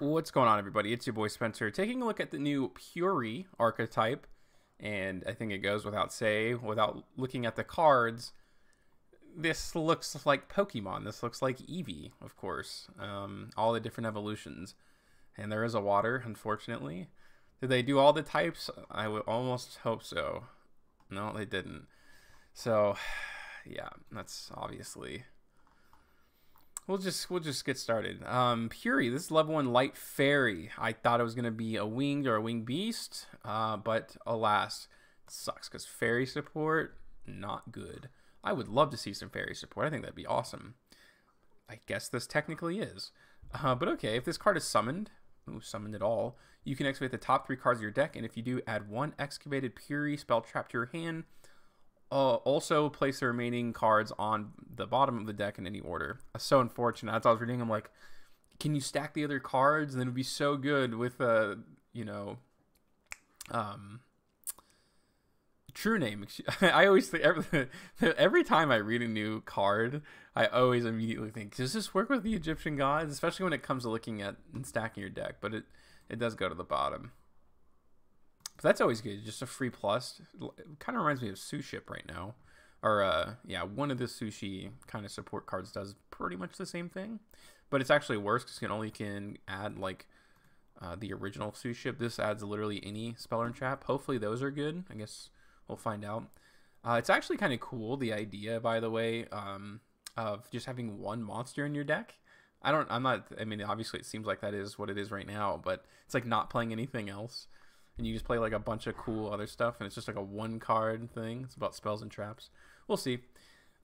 What's going on, everybody? It's your boy Spencer, taking a look at the new Purery archetype, and I think it goes without say, without looking at the cards, this looks like Pokemon. This looks like Eevee, of course. All the different evolutions. And there is a water, unfortunately. Did they do all the types? I would almost hope so. No, they didn't. So, yeah, that's obviously... We'll just get started. Purery, this is level 1 light fairy. I thought it was gonna be a winged or a winged beast, but alas, it sucks because fairy support not good. I would love to see some fairy support. I think that'd be awesome. I guess this technically is, but okay. If this card is summoned, summoned at all, you can activate the top 3 cards of your deck, and if you do, add 1 excavated Purery spell trap to your hand. Also, place the remaining cards on the bottom of the deck in any order. So unfortunate. As I was reading, I'm like, can you stack the other cards? And then it would be so good with, true name. I always think, every time I read a new card, I always immediately think, does this work with the Egyptian gods? Especially when it comes to looking at and stacking your deck. But it does go to the bottom. But that's always good. Just a free plus. It kind of reminds me of Suship right now. Or, yeah, one of the sushi kind of support cards does pretty much the same thing. But it's actually worse because you only can add, like, the original Suship. This adds literally any Speller and Trap. Hopefully those are good. I guess we'll find out. It's actually kind of cool, the idea, by the way, of just having one monster in your deck. I mean, obviously it seems like that is what it is right now. But it's like not playing anything else. And you just play like a bunch of cool other stuff, and it's just like a 1-card thing. It's about spells and traps. We'll see.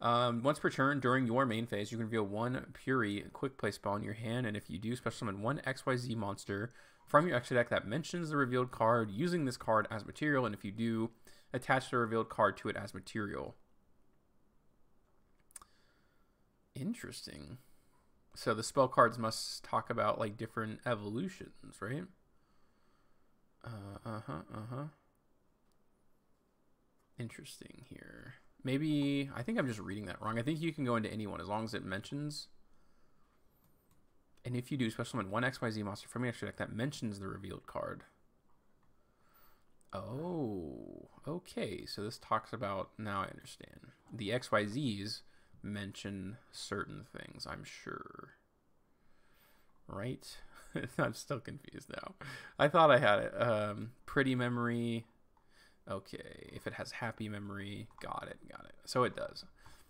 Once per turn during your main phase, you can reveal 1 Purery quick play spell in your hand, and if you do, special summon 1 XYZ monster from your extra deck that mentions the revealed card using this card as material, and if you do, attach the revealed card to it as material. Interesting. So the spell cards must talk about like different evolutions, right? Interesting here. Maybe, I think I'm just reading that wrong. I think you can go into anyone as long as it mentions. And if you do, special summon 1 XYZ monster from your extra deck that mentions the revealed card. Oh, okay. So this talks about, now I understand. The XYZs mention certain things, I'm sure. Right? I'm still confused now. I thought I had it. Pretty memory. Okay. If it has happy memory. Got it. So it does.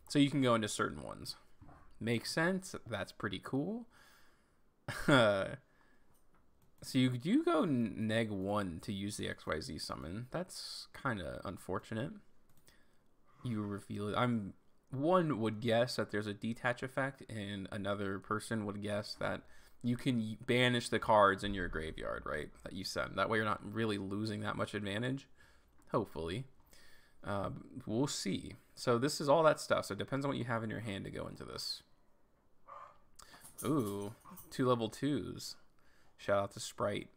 So you can go into certain ones. Makes sense. That's pretty cool. So you do go neg 1 to use the XYZ summon. That's kind of unfortunate. You reveal it. One would guess that there's a detach effect, and another person would guess that you can banish the cards in your graveyard, right? That you send. That way you're not really losing that much advantage. Hopefully. We'll see. So this is all that stuff. So it depends on what you have in your hand to go into this. Ooh, 2 level 2s. Shout out to Sprite.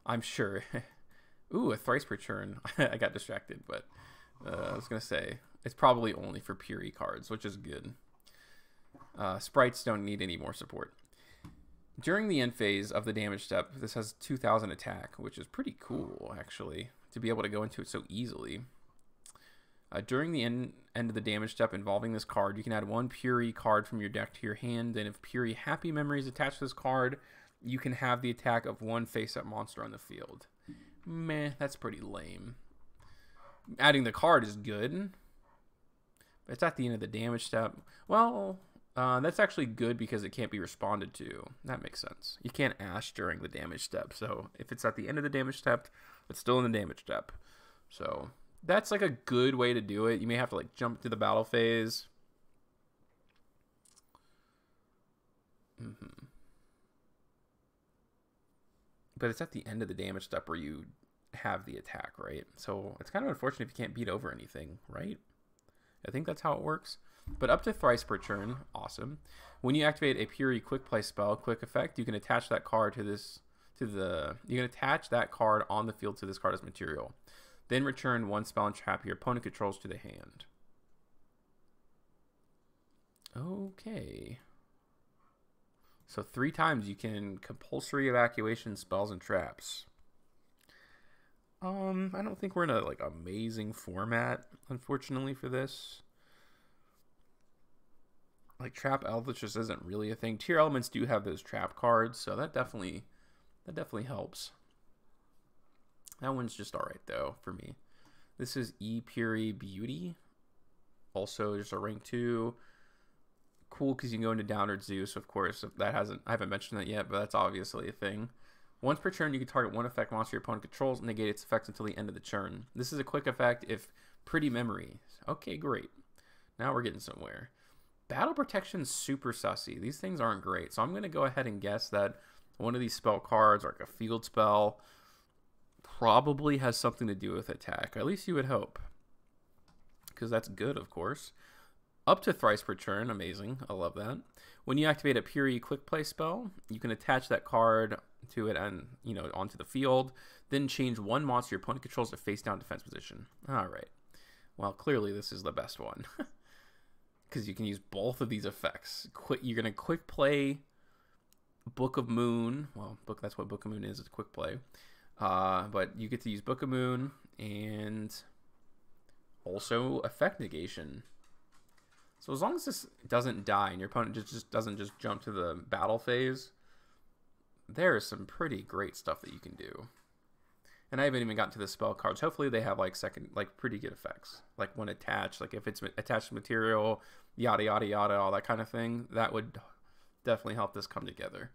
I'm sure. Ooh, a thrice per turn. I got distracted, but I was going to say, it's probably only for Purery cards, which is good. Sprites don't need any more support. During the end phase of the damage step, this has 2,000 attack, which is pretty cool, actually, to be able to go into it so easily. During the end of the damage step involving this card, you can add 1 Purery card from your deck to your hand, and if Purery Happy Memory is attached to this card, you can have the attack of 1 face-up monster on the field. Meh, that's pretty lame. Adding the card is good. It's at the end of the damage step. Well... that's actually good because it can't be responded to. That makes sense. You can't ash during the damage step. So if it's at the end of the damage step, it's still in the damage step. So that's like a good way to do it. You may have to like jump to the battle phase. But it's at the end of the damage step where you have the attack, right? So it's kind of unfortunate if you can't beat over anything, right? I think that's how it works. But up to thrice per turn, awesome. When you activate a Purery quick play spell, quick effect, you can attach that card to you can attach that card on the field to this card as material. Then return 1 spell and trap your opponent controls to the hand. Okay. So 3 times you can compulsory evacuation spells and traps. I don't think we're in a like amazing format, unfortunately, for this. Like trap eldritch just isn't really a thing. Tier elements do have those trap cards, so that definitely helps. That one's just alright though for me. This is Purery Beauty. Also just a rank 2. Cool because you can go into Downward Zeus, of course. If that I haven't mentioned that yet, but that's obviously a thing. Once per turn, you can target one effect monster your opponent controls and negate its effects until the end of the turn. This is a quick effect if Pretty Memory. Okay, great. Now we're getting somewhere. Battle Protection's super sussy. These things aren't great, so I'm going to go ahead and guess that one of these spell cards, like a field spell, probably has something to do with attack. At least you would hope. Because that's good, of course. Up to thrice per turn. Amazing. I love that. When you activate a Purery quick play spell, you can attach that card to it and, onto the field. Then change one monster your opponent controls to face down defense position. Alright. Well, clearly this is the best one. Because you can use both of these effects. You're going to quick play Book of Moon. Well, that's what Book of Moon is. It's a quick play. But you get to use Book of Moon and also effect negation. So as long as this doesn't die and your opponent just doesn't just jump to the battle phase, there is some pretty great stuff that you can do. And I haven't even gotten to the spell cards. Hopefully they have pretty good effects. Like when attached, like if it's attached to material, yada yada yada, all that kind of thing. That would definitely help this come together.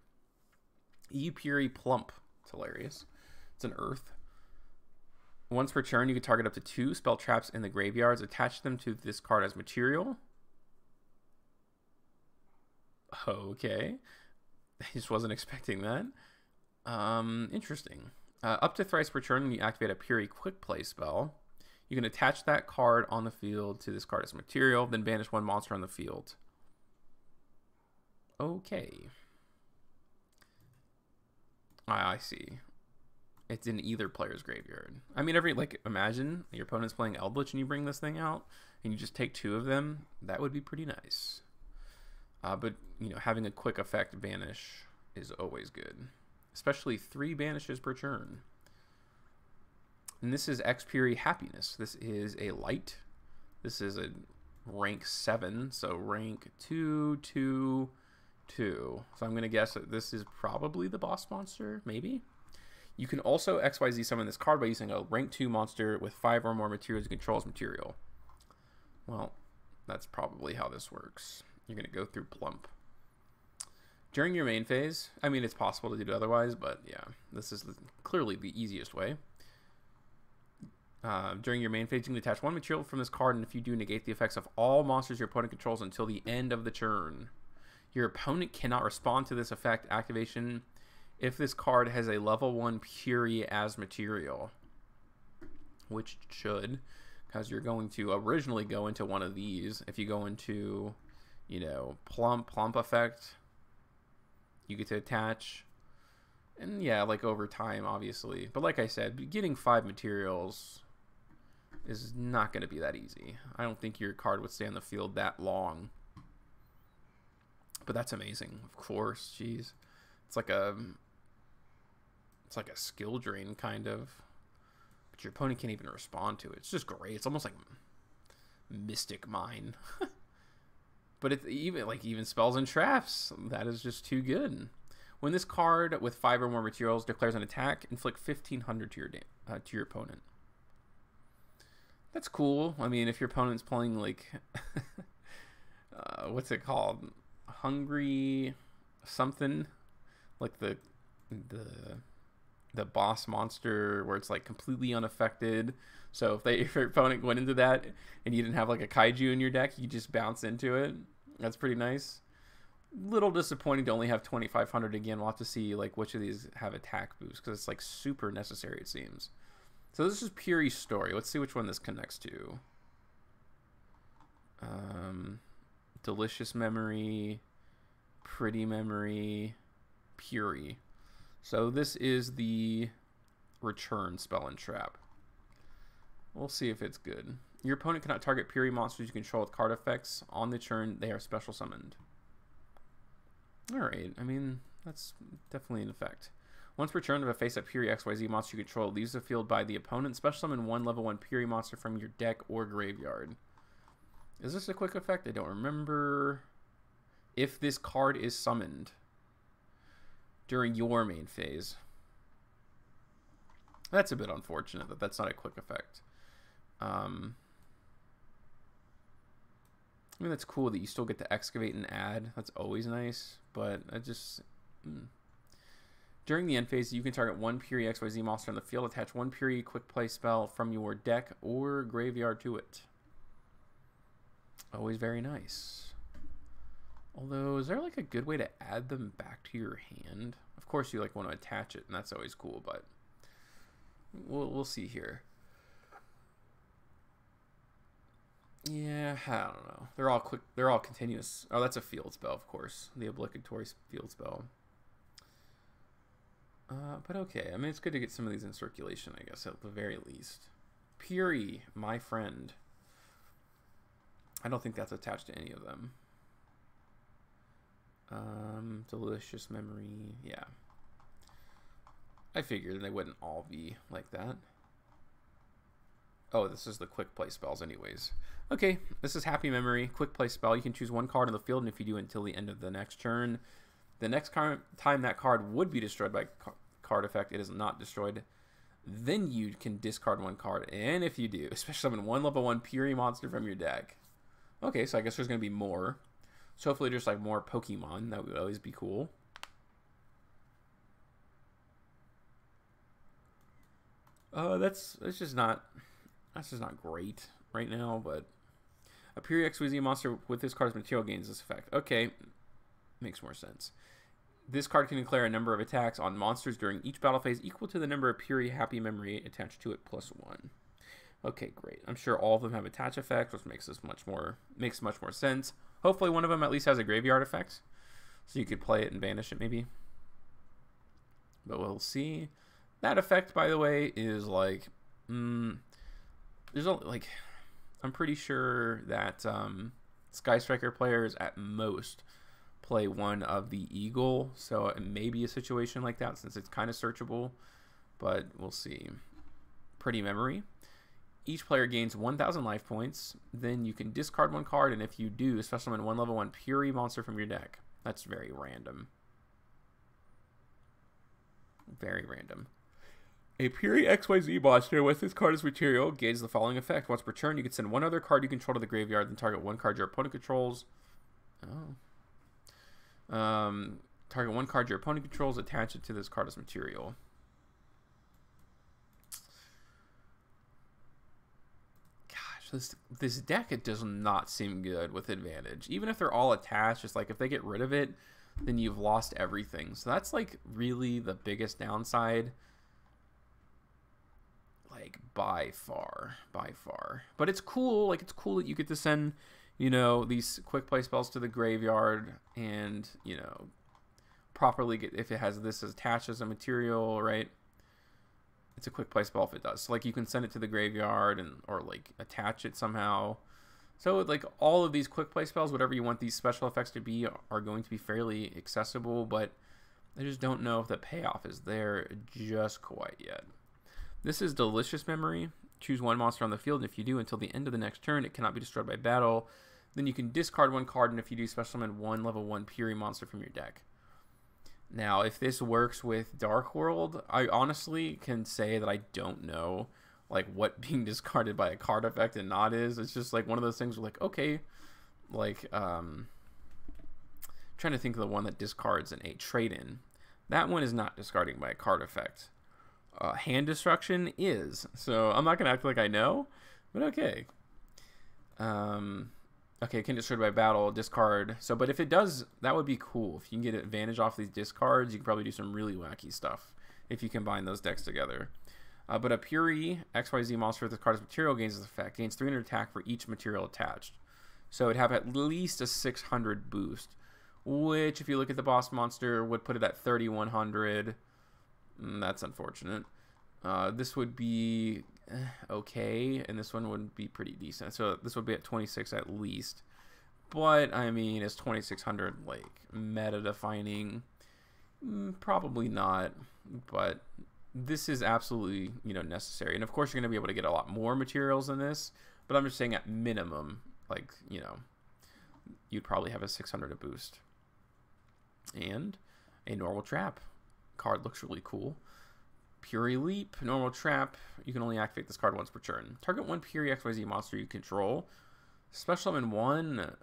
Purery Plump. It's hilarious. It's an earth. Once per turn, you can target up to 2 spell traps in the graveyards. Attach them to this card as material. Okay. I just wasn't expecting that. Interesting. Up to thrice per turn, when you activate a Purery quick play spell, you can attach that card on the field to this card as material, then banish one monster on the field. Okay. I see. It's in either player's graveyard. I mean, imagine your opponent's playing Eldritch and you bring this thing out, and you just take 2 of them. That would be pretty nice. But, having a quick effect banish is always good. Especially 3 banishes per turn. And this is Purery Happiness. This is a light. This is a rank 7. So rank 2, 2, 2. So I'm going to guess that this is probably the boss monster, maybe? You can also XYZ summon this card by using a rank 2 monster with 5 or more materials you control as material. Well, that's probably how this works. You're going to go through Plump. During your main phase, I mean, it's possible to do it otherwise, but yeah, this is clearly the easiest way. During your main phase, you can attach 1 material from this card, and if you do, negate the effects of all monsters your opponent controls until the end of the turn. Your opponent cannot respond to this effect activation if this card has a level 1 Purery as material, which it should, because you're going to originally go into one of these. If you go into, Plump effect, you get to attach, and yeah, over time, obviously. But like I said, getting 5 materials is not going to be that easy. I don't think your card would stay on the field that long. But that's amazing, of course. Jeez, it's like a skill drain kind of. But your opponent can't even respond to it. It's just great. It's almost like Mystic Mine. But it's even spells and traps. That is just too good. When this card with 5 or more materials declares an attack, inflict 1,500 to your opponent. That's cool. I mean, if your opponent's playing what's it called? Hungry something, like the boss monster where it's completely unaffected. So if your opponent went into that and you didn't have a kaiju in your deck, you just bounce into it. That's pretty nice. Little disappointing to only have 2,500 again. We'll have to see which of these have attack boost, because it's super necessary, it seems. So this is Purery's story. Let's see which one this connects to. Delicious Memory, Pretty Memory, Purery. So this is the return spell and trap. We'll see if it's good. Your opponent cannot target Purery monsters you control with card effects. On the turn, they are special summoned. Alright, I mean, that's definitely an effect. Once per turn of a face-up Purery XYZ monster you control leaves the field by the opponent, special summon one level 1 Purery monster from your deck or graveyard. Is this a quick effect? I don't remember. If this card is summoned during your main phase. That's a bit unfortunate that that's not a quick effect. I mean, that's cool that you still get to excavate and add. That's always nice, but I just... During the end phase, you can target one Purery XYZ monster on the field, attach one Purery quick play spell from your deck or graveyard to it. Always very nice. Although, is there like a good way to add them back to your hand? Of course, you like want to attach it, and that's always cool, but we'll see here. Yeah, I don't know. They're all quick. They're all continuous. Oh, that's a field spell, of course. The obligatory field spell. But okay. I mean, it's good to get some of these in circulation, I guess, at the very least. Purery, my friend. I don't think that's attached to any of them. Delicious memory. Yeah. I figured they wouldn't all be like that. Oh, this is the quick play spells anyways. Okay, this is Happy Memory. Quick play spell. You can choose one card on the field, and if you do until the end of the next turn, the next time that card would be destroyed by card effect, it is not destroyed. Then you can discard one card, and if you do, especially summon one level 1 Purery monster from your deck. Okay, so I guess there's going to be more. So hopefully just like more Pokemon. That would always be cool. That's just not great right now, but a Purery XYZ monster with this card's material gains this effect. Okay, makes more sense. This card can declare a number of attacks on monsters during each battle phase equal to the number of Purery Happy Memory attached to it plus 1. Okay, great. I'm sure all of them have attach effects, which makes much more sense. Hopefully one of them at least has a graveyard effect, so you could play it and banish it maybe. But we'll see. That effect, by the way, is like, there's only like, I'm pretty sure that Sky Striker players at most play one of the Eagle, so it may be a situation like that since it's kind of searchable, but we'll see. Pretty Memory. Each player gains 1,000 life points. Then you can discard one card, and if you do, special summon one level 1 Purery monster from your deck. That's very random. Very random. A Purery XYZ monster with this card as material gains the following effect. Once per turn, you can send one other card you control to the graveyard, then target one card your opponent controls. Target one card your opponent controls, attach it to this card as material. This deck, it does not seem good with advantage. Even if they're all attached, just like if they get rid of it, then you've lost everything. So that's like really the biggest downside. Like by far. But it's cool. Like it's cool that you get to send, you know, these quick play spells to the graveyard and, you know, properly get, if it has this attached as a material, right? It's a quick play spell if it does. So like you can send it to the graveyard and or like attach it somehow. So like all of these quick play spells, whatever you want these special effects to be, are going to be fairly accessible, but I just don't know if the payoff is there just quite yet. This is Delicious Memory. Choose one monster on the field, and if you do until the end of the next turn, it cannot be destroyed by battle. Then you can discard one card, and if you do, special summon one level 1 Purery monster from your deck. Now, if this works with Dark World, I honestly can say that I don't know like what being discarded by a card effect and not is. It's just like one of those things where like, okay, like trying to think of the one that discards a trade-in. That one is not discarding by a card effect. Hand Destruction is. So I'm not going to act like I know, but okay. Okay, it can destroy by battle, discard. So, but if it does, that would be cool. If you can get advantage off these discards, you can probably do some really wacky stuff if you combine those decks together. But a Purery XYZ monster with this card as material gains this effect. Gains 300 attack for each material attached. So it'd have at least a 600 boost, which if you look at the boss monster would put it at 3,100. That's unfortunate. This would be okay, and this one would be pretty decent. So this would be at 26 at least. But, I mean, is 2600, like, meta-defining? Probably not. But this is absolutely, you know, necessary. And, of course, you're going to be able to get a lot more materials than this. But I'm just saying at minimum, like, you know, you'd probably have a 600 to boost. And a normal trap. Card looks really cool. Purery Leap, normal trap. You can only activate this card once per turn. Target one Purery XYZ monster you control. Special summon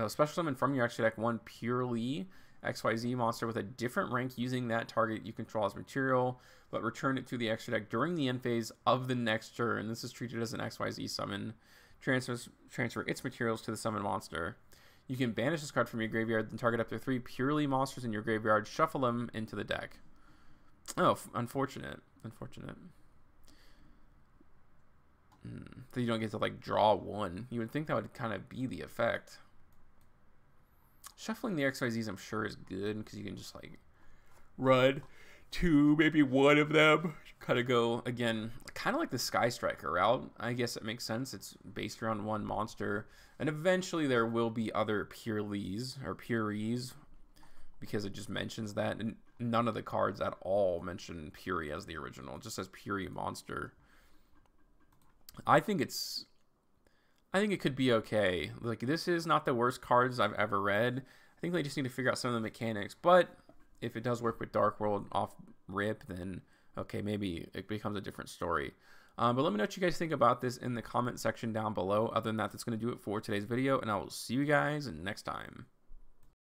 special summon from your extra deck one Purery XYZ monster with a different rank using that target you control as material, but return it to the extra deck during the end phase of the next turn. This is treated as an XYZ summon. Transfer its materials to the summon monster. You can banish this card from your graveyard, then target up to 3 Purery monsters in your graveyard, shuffle them into the deck. Oh, unfortunate. Unfortunate. So you don't get to, like, draw one. You would think that would kind of be the effect. Shuffling the XYZs, I'm sure, is good, because you can just, like, run two, maybe one of them. Kind of go, again, kind of like the Sky Striker route. I guess it makes sense. It's based around one monster. And eventually there will be other Pureries, or Pureries, because it just mentions that. And none of the cards at all mention Purery as the original. It just says Purery monster. I think it could be okay. Like, this is not the worst cards I've ever read. I think they just need to figure out some of the mechanics. But if it does work with Dark World off rip, then okay, maybe it becomes a different story. But let me know what you guys think about this in the comment section down below. Other than that, that's going to do it for today's video, and I will see you guys next time.